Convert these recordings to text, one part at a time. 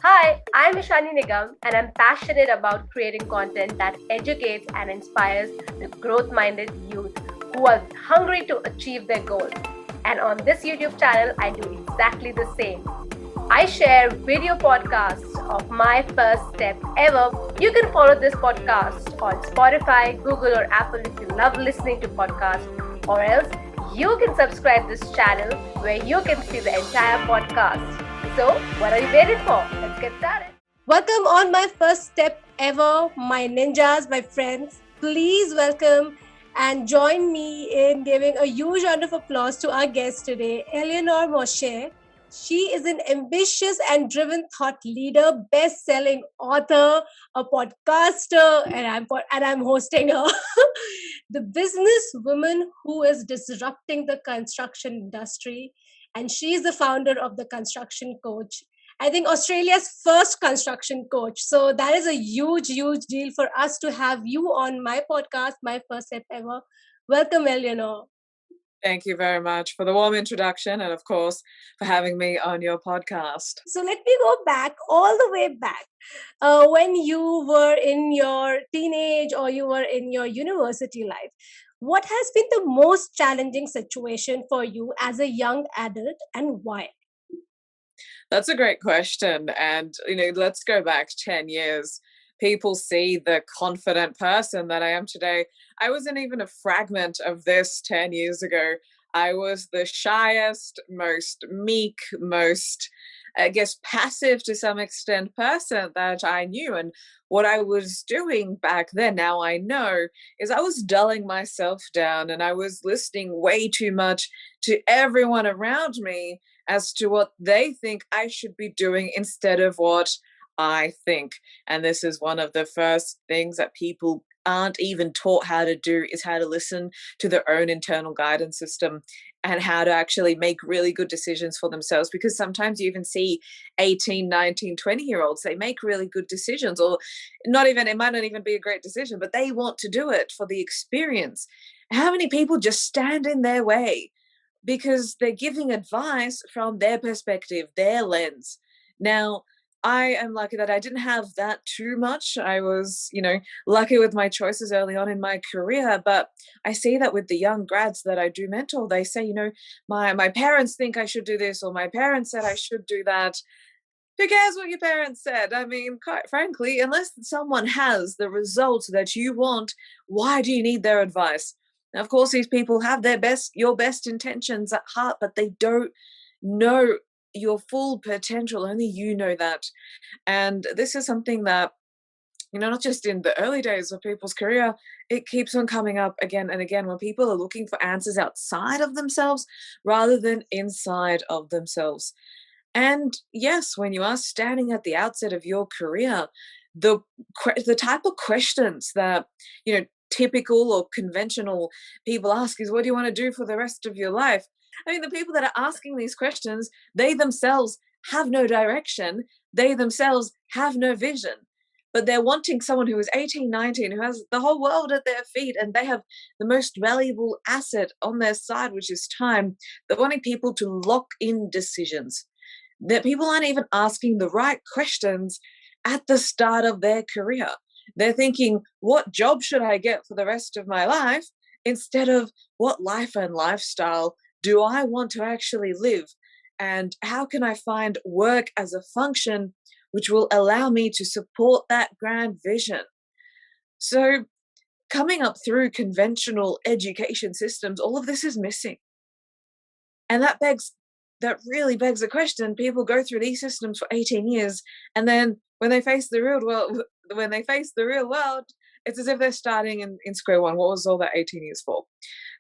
Hi, I'm Ishani Nigam, and I'm passionate about creating content that educates and inspires the growth minded youth who are hungry to achieve their goals. And on this YouTube channel, I do exactly the same. I share video podcasts of my first step ever. You can follow this podcast on Spotify, Google, or Apple if you love listening to podcasts, or else you can subscribe this channel where you can see the entire podcast. So, what are you waiting for? Let's get started. Welcome on my first step ever, my ninjas, my friends. Please welcome and join me in giving a huge round of applause to our guest today, Eleanor Moshe. She is an ambitious and driven thought leader, best-selling author, a podcaster, and I'm hosting her. The business woman who is disrupting the construction industry, and she is the founder of the Construction Coach. I think Australia's first construction coach. So that is a huge, huge deal for us to have you on my podcast, my first step ever. Welcome, Eleanor. Thank you very much for the warm introduction and, of course, for having me on your podcast. So let me go back, all the way back, when you were in your teenage or you were in your university life. What has been the most challenging situation for you as a young adult and why? That's a great question. And, let's go back 10 years. People see the confident person that I am today. I wasn't even a fragment of this 10 years ago. I was the shyest, most meek, most, I guess, passive to some extent person that I knew. And what I was doing back then, now I know, is I was dulling myself down and I was listening way too much to everyone around me as to what they think I should be doing instead of what I think. And this is one of the first things that people aren't even taught how to do, is how to listen to their own internal guidance system and how to actually make really good decisions for themselves. Because sometimes you even see 18, 19, 20 year olds, they make really good decisions, or not even, it might not even be a great decision, but they want to do it for the experience. How many people just stand in their way because they're giving advice from their perspective, their lens? Now, I am lucky that I didn't have that too much. I was, lucky with my choices early on in my career, but I see that with the young grads that I do mentor, they say, my parents think I should do this, or my parents said I should do that. Who cares what your parents said? I mean, quite frankly, unless someone has the results that you want, why do you need their advice? Now, of course, these people have your best intentions at heart, but they don't know your full potential. Only you know that. And this is something that, not just in the early days of people's career, it keeps on coming up again and again when people are looking for answers outside of themselves rather than inside of themselves. And yes, when you are standing at the outset of your career, the type of questions that, typical or conventional people ask is, what do you want to do for the rest of your life? I mean, the people that are asking these questions, they themselves have no direction. They themselves have no vision. But they're wanting someone who is 18, 19, who has the whole world at their feet, and they have the most valuable asset on their side, which is time. They're wanting people to lock in decisions. That people aren't even asking the right questions at the start of their career. They're thinking, what job should I get for the rest of my life? Instead of, what life and lifestyle do I want to actually live? And how can I find work as a function which will allow me to support that grand vision? So, coming up through conventional education systems, all of this is missing. And that really begs the question. People go through these systems for 18 years, and then when they face the real world, it's as if they're starting in square one. What was all that 18 years for?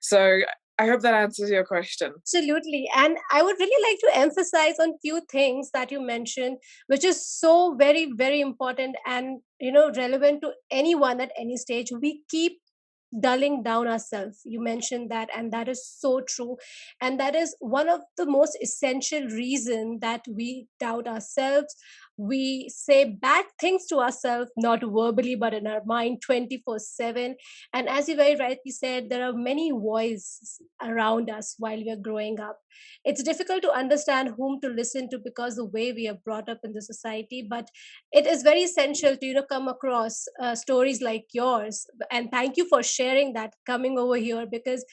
So I hope that answers your question. Absolutely. And I would really like to emphasize on few things that you mentioned, which is so very, very important and relevant to anyone at any stage. We keep dulling down ourselves. You mentioned that, and that is so true. And that is one of the most essential reason that we doubt ourselves. We say bad things to ourselves, not verbally, but in our mind 24/7. And as you very rightly said, there are many voices around us while we are growing up. It's difficult to understand whom to listen to because the way we are brought up in the society, but it is very essential to come across stories like yours. And thank you for sharing that, coming over here, because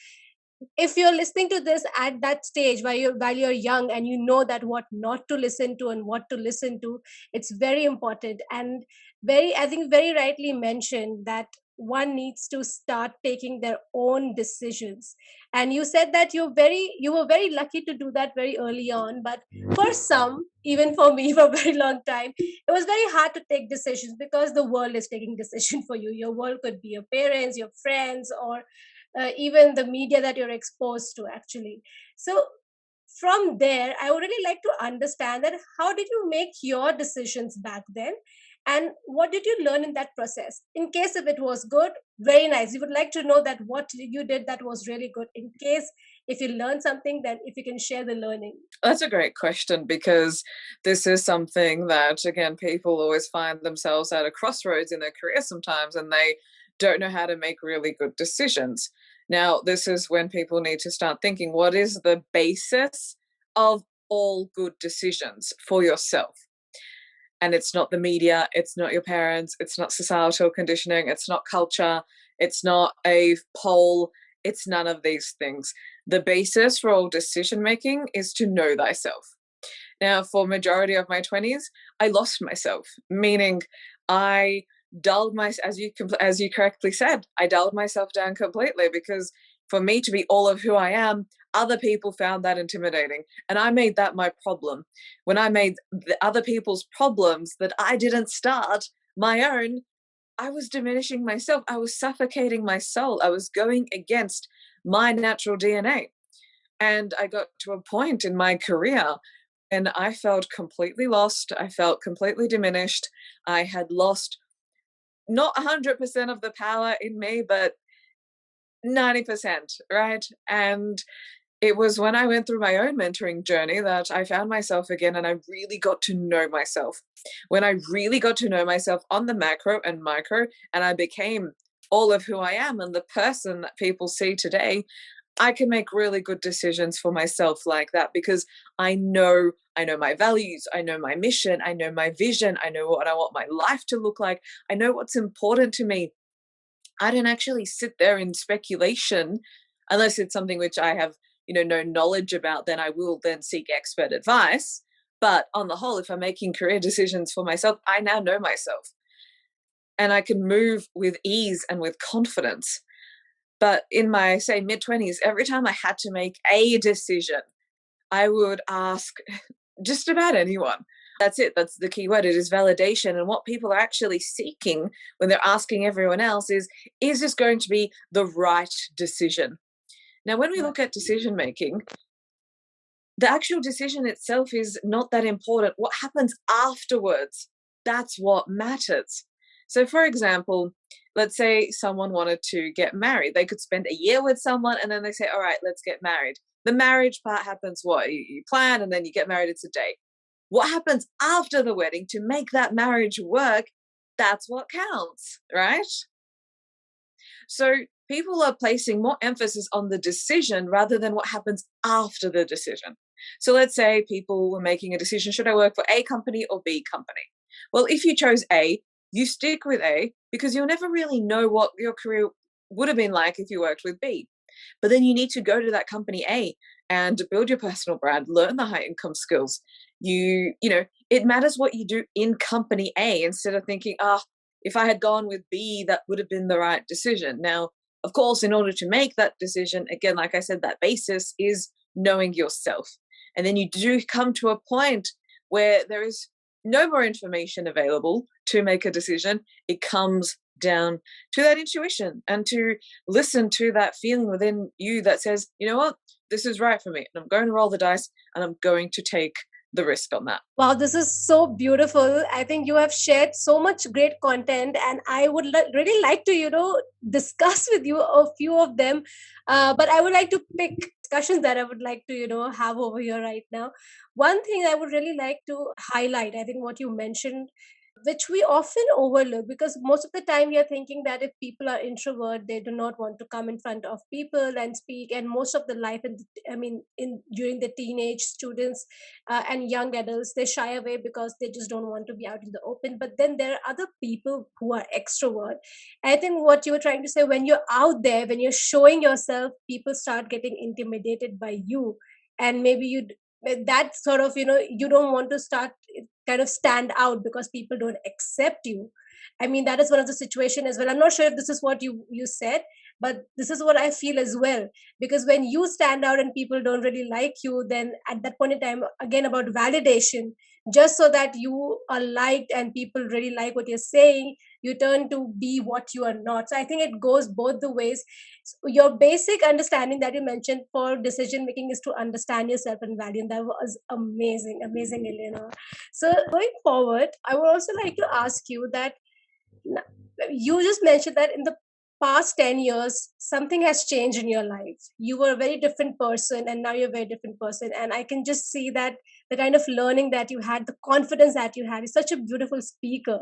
if you're listening to this at that stage while you're young, and you know that what not to listen to and what to listen to, it's very important. And very, I think, very rightly mentioned that one needs to start taking their own decisions. And you said that you were very lucky to do that very early on, but for some, even for me, for a very long time, it was very hard to take decisions because the world is taking decision for you. Your world could be your parents, your friends, or even the media that you're exposed to, actually. So from there, I would really like to understand that how did you make your decisions back then, and what did you learn in that process? In case if it was good, very nice. We would like to know that what you did that was really good. In case if you learned something, then if you can share the learning. That's a great question, because this is something that, again, people always find themselves at a crossroads in their career sometimes, and they don't know how to make really good decisions. Now, this is when people need to start thinking, what is the basis of all good decisions for yourself? And it's not the media, it's not your parents, it's not societal conditioning, it's not culture, it's not a poll, it's none of these things. The basis for all decision making is to know thyself. Now, for majority of my 20s, I lost myself, meaning I dulled my, as you correctly said, I dulled myself down completely, because for me to be all of who I am, other people found that intimidating, and I made that my problem. When I made the other people's problems that I didn't start my own, I was diminishing myself. I was suffocating my soul. I was going against my natural DNA. And I got to a point in my career and I felt completely lost. I felt completely diminished. I had lost not 100% of the power in me, but 90%, right? And it was when I went through my own mentoring journey that I found myself again, and I really got to know myself. When I really got to know myself on the macro and micro, and I became all of who I am and the person that people see today, I can make really good decisions for myself like that, because I know my values, I know my mission, I know my vision, I know what I want my life to look like, I know what's important to me. I don't actually sit there in speculation unless it's something which I have, no knowledge about, then I will then seek expert advice. But on the whole, if I'm making career decisions for myself, I now know myself and I can move with ease and with confidence. But in my, say, mid 20s, every time I had to make a decision, I would ask just about anyone. That's it. That's the key word. It is validation. And what people are actually seeking when they're asking everyone else is this going to be the right decision? Now, when we look at decision making, the actual decision itself is not that important. What happens afterwards, that's what matters. So, for example, let's say someone wanted to get married. They could spend a year with someone and then they say, all right, let's get married. The marriage part happens what? You plan and then you get married, it's a day. What happens after the wedding to make that marriage work, that's what counts, right? So people are placing more emphasis on the decision rather than what happens after the decision. So let's say people were making a decision, should I work for A company or B company? Well, if you chose A, you stick with A because you'll never really know what your career would have been like if you worked with B. But then you need to go to that company A and build your personal brand, learn the high income skills. It matters what you do in company A instead of thinking, if I had gone with B, that would have been the right decision. Now, of course, in order to make that decision, again, like I said, that basis is knowing yourself. And then you do come to a point where there is no more information available to make a decision. It comes down to that intuition and to listen to that feeling within you that says, you know what, this is right for me. And I'm going to roll the dice and I'm going to take the risk on that. Wow, this is so beautiful. I think you have shared so much great content, and I would really like to, discuss with you a few of them. But I would like to pick discussions that I would like to, have over here right now. One thing I would really like to highlight, I think what you mentioned, which we often overlook, because most of the time we are thinking that if people are introvert, they do not want to come in front of people and speak. And most of the life, in during the teenage students and young adults, they shy away because they just don't want to be out in the open. But then there are other people who are extrovert. I think what you were trying to say, when you're out there, when you're showing yourself, people start getting intimidated by you, and maybe that sort of, you don't want to start kind of stand out because people don't accept you. I mean, that is one of the situation as well. I'm not sure if this is what you said, but this is what I feel as well. Because when you stand out and people don't really like you, then at that point in time, again, about validation, just so that you are liked and people really like what you're saying, you turn to be what you are not. So I think it goes both the ways. So your basic understanding that you mentioned for decision making is to understand yourself and value, and that was amazing, amazing, Eleanor. So going forward, I would also like to ask you that n- you just mentioned that in the past 10 years something has changed in your life. You were a very different person and now you're a very different person, and I can just see that the kind of learning that you had, the confidence that you had, is such a beautiful speaker.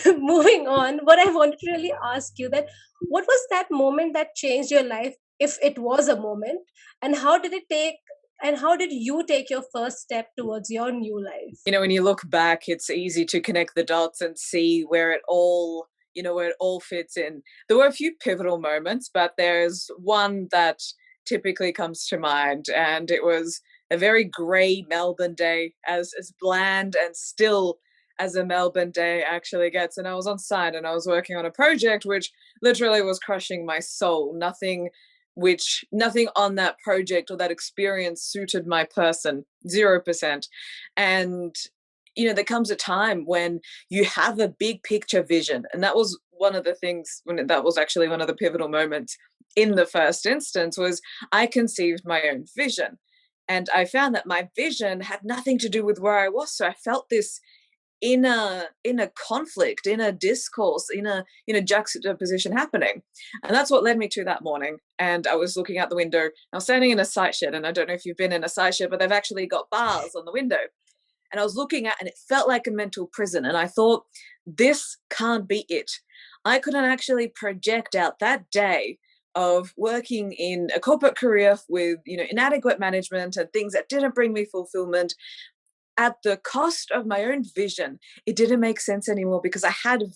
Moving on, what I wanted to really ask you, that what was that moment that changed your life, if it was a moment, and how did you take your first step towards your new life? When you look back, it's easy to connect the dots and see where it all, where it all fits in. There were a few pivotal moments, but there's one that typically comes to mind, and it was a very grey Melbourne day, as bland and still as a Melbourne day actually gets. And I was on site and I was working on a project which literally was crushing my soul. Nothing on that project or that experience suited my person, 0%. And there comes a time when you have a big picture vision, and that was one of the things, that was actually one of the pivotal moments in the first instance, was I conceived my own vision, and I found that my vision had nothing to do with where I was. So I felt this in a conflict, in a discourse, in a juxtaposition happening. And that's what led me to that morning. And I was looking out the window. I was standing in a site shed, and I don't know if you've been in a site shed, but they've actually got bars on the window. And I was looking at, and it felt like a mental prison. And I thought, this can't be it. I couldn't actually project out that day of working in a corporate career with inadequate management and things that didn't bring me fulfillment at the cost of my own vision. It didn't make sense anymore, because I have a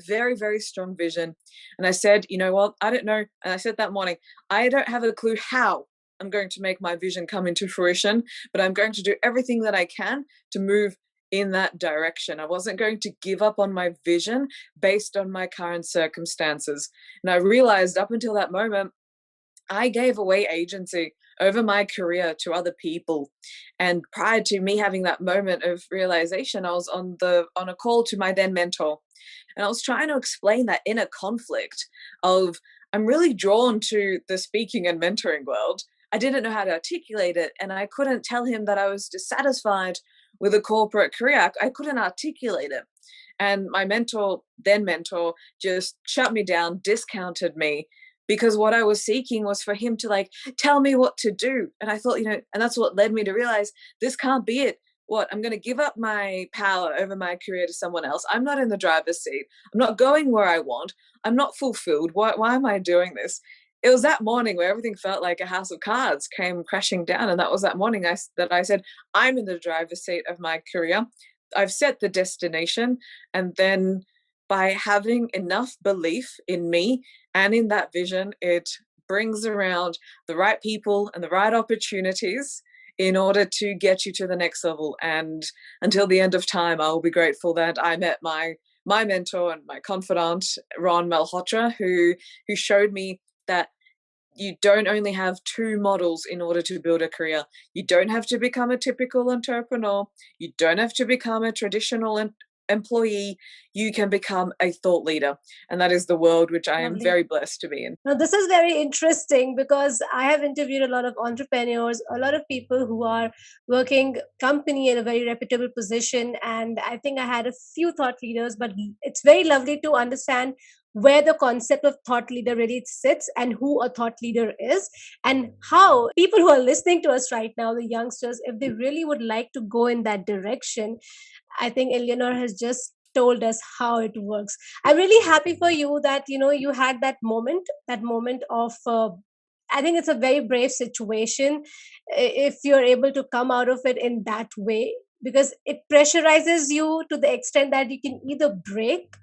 very, very strong vision. And I said, you know what, I don't know. And I said that morning, I don't have a clue how I'm going to make my vision come into fruition, but I'm going to do everything that I can to move in that direction. I wasn't going to give up on my vision based on my current circumstances. And I realized up until that moment, I gave away agency over my career to other people. And prior to me having that moment of realization, I was on a call to my then mentor. And I was trying to explain that inner conflict of, I'm really drawn to the speaking and mentoring world. I didn't know how to articulate it. And I couldn't tell him that I was dissatisfied with a corporate career. I couldn't articulate it. And my then mentor, just shut me down, discounted me, because what I was seeking was for him to tell me what to do. And I thought, and that's what led me to realize, this can't be it. What, I'm going to give up my power over my career to someone else? I'm not in the driver's seat. I'm not going where I want. I'm not fulfilled. Why am I doing this? It was that morning where everything felt like a house of cards came crashing down. And that was that morning that I said, I'm in the driver's seat of my career. I've set the destination. And then by having enough belief in me and in that vision, it brings around the right people and the right opportunities in order to get you to the next level. And until the end of time, I will be grateful that I met my mentor and my confidant, Ron Malhotra, who showed me that you don't only have two models in order to build a career. You don't have to become a typical entrepreneur. You don't have to become a traditional employee, you can become a thought leader. And that is the world which I am Lovely. very blessed to be in. Now, this is very interesting because I have interviewed a lot of entrepreneurs, a lot of people who are working company in a very reputable position. And I think I had a few thought leaders, but it's very lovely to understand where the concept of thought leader really sits and who a thought leader is, and how people who are listening to us right now, the youngsters, if they really would like to go in that direction, I think Eleanor has just told us how it works. I'm really happy for you that you had that moment of. I think it's a very brave situation if you're able to come out of it in that way, because it pressurizes you to the extent that you can either break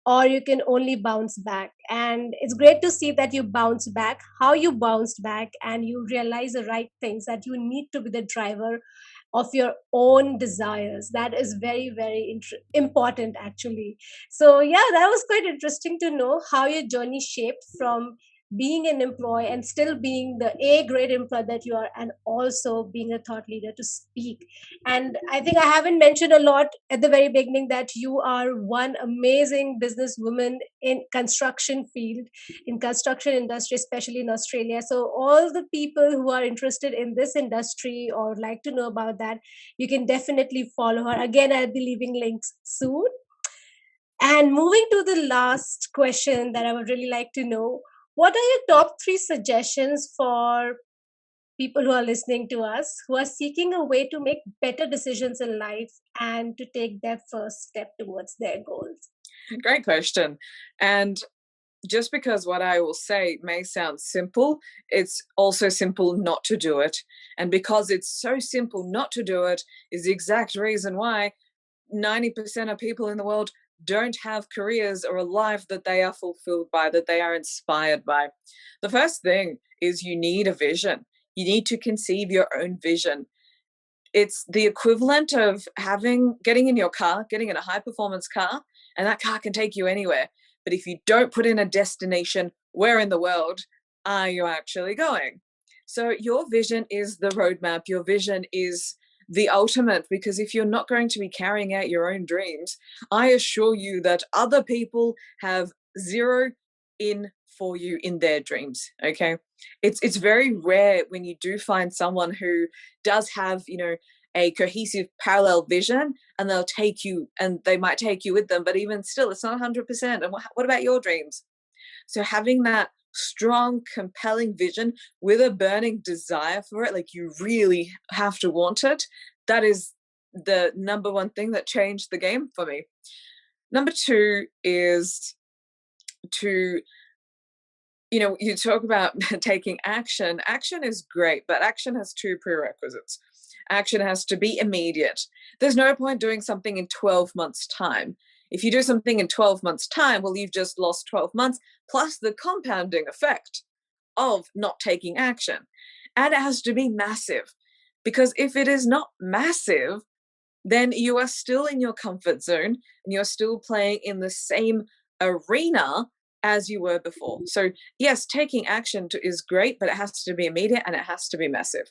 or you can only bounce back. And it's great to see that you bounce back, how you bounced back, and you realize the right things, that you need to be the driver of your own desires. That is very, very important, actually. So, yeah, that was quite interesting to know how your journey shaped from being an employee and still being the A grade employee that you are, and also being a thought leader to speak. And I think I haven't mentioned a lot at the very beginning that you are one amazing businesswoman in construction field, in construction industry, especially in Australia. So all the people who are interested in this industry or like to know about that, you can definitely follow her. Again, I'll be leaving links soon. And moving to the last question that I would really like to know, what are your top three suggestions for people who are listening to us, who are seeking a way to make better decisions in life and to take their first step towards their goals? Great question. And just because what I will say may sound simple, it's also simple not to do it. And because it's so simple not to do it is the exact reason why 90% of people in the world don't have careers or a life that they are fulfilled by, that they are inspired by. The first thing is you need a vision. You need to conceive your own vision. It's the equivalent of getting in your car, getting in a high performance car, and that car can take you anywhere. But if you don't put in a destination, where in the world are you actually going? So your vision is the roadmap. Your vision is the ultimate, because if you're not going to be carrying out your own dreams, I assure you that other people have zero in for you in their dreams. Okay. It's very rare when you do find someone who does have, a cohesive parallel vision, and they'll take you, and they might take you with them, but even still, it's not 100%. And what about your dreams? So having that strong, compelling vision with a burning desire for it, like you really have to want it, that is the number one thing that changed the game for me. Number two is to, you talk about taking action. Action is great, but action has two prerequisites. Action has to be immediate. There's no point doing something in 12 months' time. If you do something in 12 months' time, well, you've just lost 12 months, plus the compounding effect of not taking action. And it has to be massive, because if it is not massive, then you are still in your comfort zone and you're still playing in the same arena as you were before. So yes, taking action is great, but it has to be immediate and it has to be massive.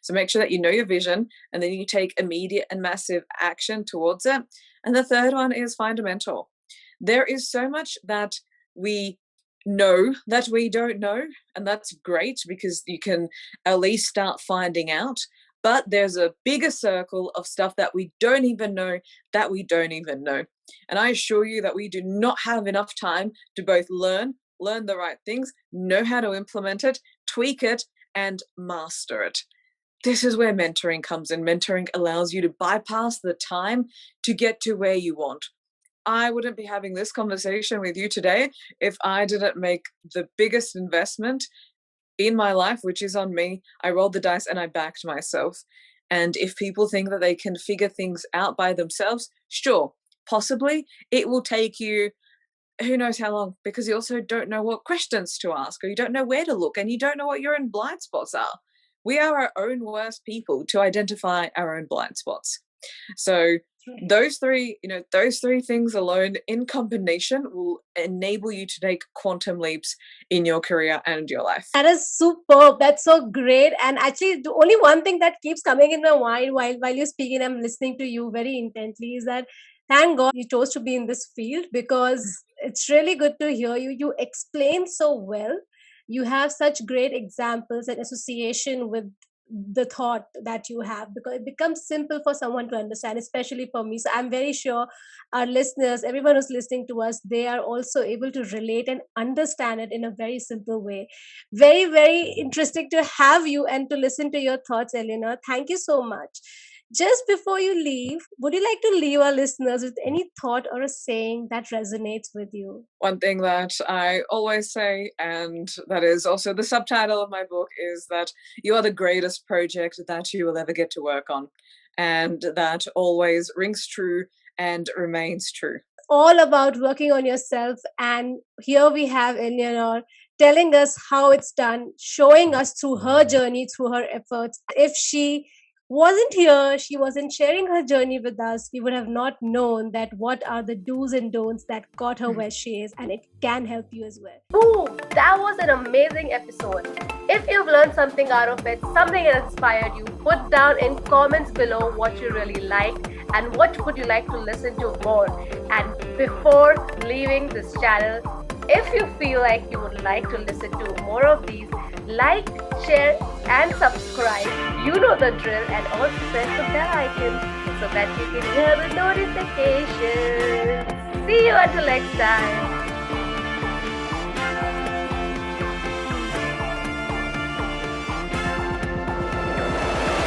So make sure that you know your vision, and then you take immediate and massive action towards it. And the third one is find a mentor. There is so much that we know that we don't know, and that's great because you can at least start finding out. But there's a bigger circle of stuff that we don't even know that we don't even know. And I assure you that we do not have enough time to both learn the right things, know how to implement it, tweak it, and master it. This is where mentoring comes in. Mentoring allows you to bypass the time to get to where you want. I wouldn't be having this conversation with you today if I didn't make the biggest investment in my life, which is on me. I rolled the dice and I backed myself. And if people think that they can figure things out by themselves, sure, possibly it will take you who knows how long, because you also don't know what questions to ask, or you don't know where to look, and you don't know what your own blind spots are. We are our own worst people to identify our own blind spots. So Those three things alone in combination will enable you to take quantum leaps in your career and your life. That is superb. That's so great. And actually, the only one thing that keeps coming in my mind while you're speaking, I'm listening to you very intently, is that thank God you chose to be in this field, because it's really good to hear you. You explain so well. You have such great examples and association with the thought that you have, because it becomes simple for someone to understand, especially for me. So I'm very sure our listeners, everyone who's listening to us, they are also able to relate and understand it in a very simple way. Very, very interesting to have you and to listen to your thoughts, Eleanor. Thank you so much. Just before you leave, would you like to leave our listeners with any thought or a saying that resonates with you? One thing that I always say, and that is also the subtitle of my book, is that you are the greatest project that you will ever get to work on. And that always rings true and remains true. All about working on yourself. And here we have Eleanor telling us how it's done, showing us through her journey, through her efforts. If she wasn't here, she wasn't sharing her journey with us, we would have not known that what are the do's and don'ts that got her where she is, and it can help you as well. Boom! That was an amazing episode. If you've learned something out of it, something that inspired you, put down in comments below what you really liked and what would you like to listen to more. And before leaving this channel, if you feel like you would like to listen to more of these, like, share and subscribe. You know the drill, and also press the bell icon so that you can hear the notifications. See you until next time.